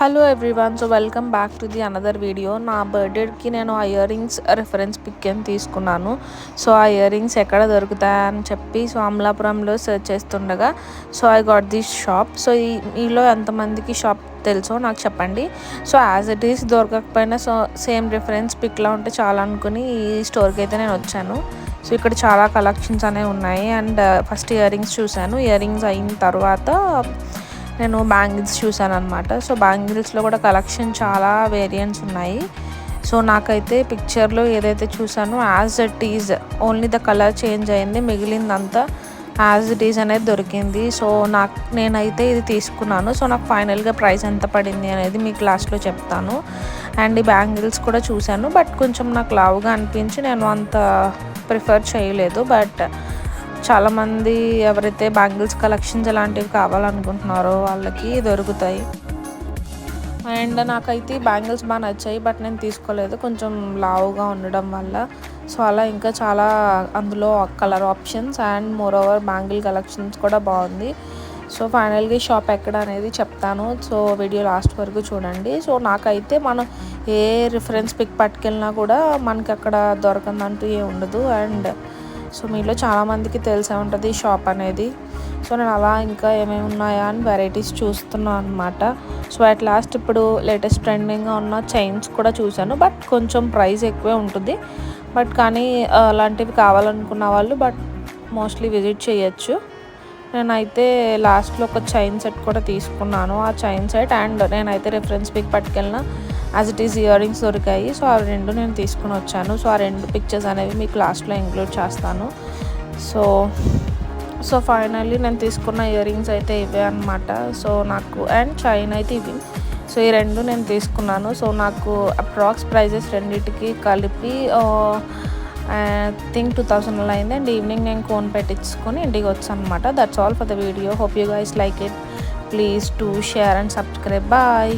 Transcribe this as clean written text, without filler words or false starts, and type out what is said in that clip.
Hello everyone, so welcome back to the another video. నా బర్త్డేకి నేను ఆ ఇయర్ రింగ్స్ రిఫరెన్స్ పిక్ అని తీసుకున్నాను. సో ఆ ఇయర్ రింగ్స్ ఎక్కడ దొరుకుతాయని చెప్పి సో అమలాపురంలో సెర్చ్ చేస్తుండగా so I got this shop. So ఈలో ఎంతమందికి షాప్ తెలుసో నాకు చెప్పండి. సో యాజ్ ఇట్ ఈస్ దొరకకపోయినా సో సేమ్ రిఫరెన్స్ పిక్లా ఉంటే చాలా అనుకుని ఈ స్టోర్కి అయితే నేను వచ్చాను. సో ఇక్కడ చాలా కలెక్షన్స్ అనేవి ఉన్నాయి. అండ్ ఫస్ట్ ఇయర్ రింగ్స్ చూశాను. ఇయర్ రింగ్స్ అయిన తర్వాత నేను బ్యాంగిల్స్ చూసాను అనమాట. సో బ్యాంగిల్స్లో కూడా కలెక్షన్ చాలా వేరియంట్స్ ఉన్నాయి. సో నాకైతే పిక్చర్లో ఏదైతే చూసానో as it is, only the colour change అయింది, మిగిలిందంతా యాజ్ ఇట్ ఈజ్ అనేది దొరికింది. సో నేనైతే ఇది తీసుకున్నాను. సో నాకు ఫైనల్గా ప్రైస్ ఎంత పడింది అనేది మీకు లాస్ట్లో చెప్తాను. అండ్ ఈ బ్యాంగిల్స్ కూడా చూశాను, బట్ కొంచెం నాకు లావుగా అనిపించి నేను అంత ప్రిఫర్ చేయలేదు. బట్ చాలామంది ఎవరైతే బ్యాంగిల్స్ కలెక్షన్స్ అలాంటివి కావాలనుకుంటున్నారో వాళ్ళకి దొరుకుతాయి. అండ్ నాకైతే బ్యాంగిల్స్ బాగా నచ్చాయి, బట్ నేను తీసుకోలేదు కొంచెం లావుగా ఉండడం వల్ల. సో అలా ఇంకా చాలా అందులో colour options and more over bangle collections కూడా బాగుంది. సో ఫైనల్గా షాప్ ఎక్కడ అనేది చెప్తాను. సో వీడియో లాస్ట్ వరకు చూడండి. సో నాకైతే మనం ఏ రిఫరెన్స్ పిక్ పట్టుకెళ్ళినా కూడా మనకి అక్కడ దొరకందంటూ ఏం ఉండదు. అండ్ సో మీలో చాలామందికి తెలిసే ఉంటుంది ఈ షాప్ అనేది. సో నేను అలా ఇంకా ఏమేమి ఉన్నాయా అని వెరైటీస్ చూస్తున్నాను అనమాట. సో అట్ లాస్ట్ ఇప్పుడు లేటెస్ట్ ట్రెండింగ్గా ఉన్న చైన్స్ కూడా చూశాను, బట్ కొంచెం ప్రైస్ ఎక్కువే ఉంటుంది. బట్ కానీ అలాంటివి కావాలనుకున్న వాళ్ళు బట్ మోస్ట్లీ విజిట్ చేయొచ్చు. నేనైతే లాస్ట్లో ఒక చైన్ సెట్ కూడా తీసుకున్నాను. ఆ చైన్ సెట్ అండ్ నేనైతే రిఫరెన్స్ పిక్ పట్టుకెళ్ళిన as it is earrings దొరికాయి. సో ఆ రెండు నేను తీసుకుని వచ్చాను. సో ఆ రెండు పిక్చర్స్ అనేవి మీకు లాస్ట్లో ఇంక్లూడ్ చేస్తాను. సో ఫైనల్లీ నేను తీసుకున్న ఇయర్ రింగ్స్ అయితే ఇవే అనమాట. సో నాకు అండ్ చైన్ అయితే ఇవి. సో ఈ రెండు నేను తీసుకున్నాను. సో నాకు అప్రాక్స్ ప్రైజెస్ రెండింటికి కలిపి థింక్ 2000 అలా అయింది. అండ్ ఈవినింగ్ నేను కోన్ పెట్టించుకొని ఇంటికి వచ్చాను అనమాట. That's all for the video. Hope you guys like it. Please to share and subscribe. Bye.